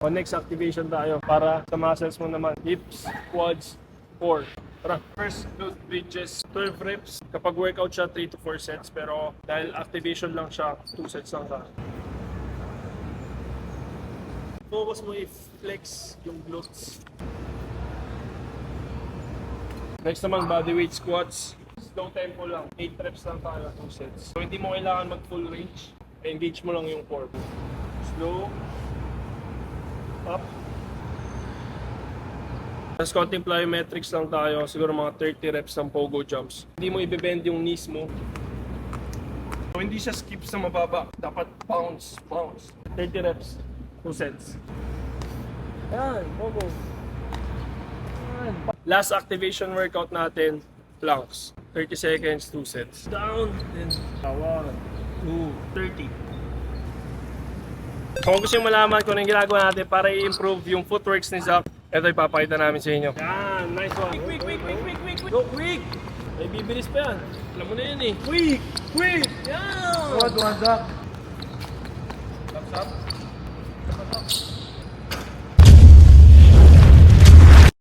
O next activation tayo para sa muscles mo naman. Hips, quads, core. Tara, first glute bridges, 12 reps. Kapag workout siya, 3 to 4 sets. Pero dahil activation lang siya, 2 sets lang tayo. Focus mo i-flex yung glutes. Next naman, bodyweight squats. Slow tempo lang. 8 reps lang tayo, 2 sets. So hindi mo kailangan mag full range. Engage mo lang yung core. Slow. Up. Tapos konting plyometrics lang tayo. Siguro mga 30 reps ng pogo jumps. Hindi mo i-bend yung knees mo. So hindi siya skips na mababa. Dapat bounce, bounce. 30 reps. 2 sets. Yan, pogo. Yan. Last activation workout natin, planks. 30 seconds, 2 sets. Down, then 1, 2, 30. Kung gusto nyo malaman kung ano yung ginagawa natin para i-improve yung footworks ni Zach, ito ipapakita namin sa inyo. Yan, nice one. Quick. Go quick! May bibilis pa yan. Alam mo na yun eh. Quick! Yan! One, Zach. Thumbs up.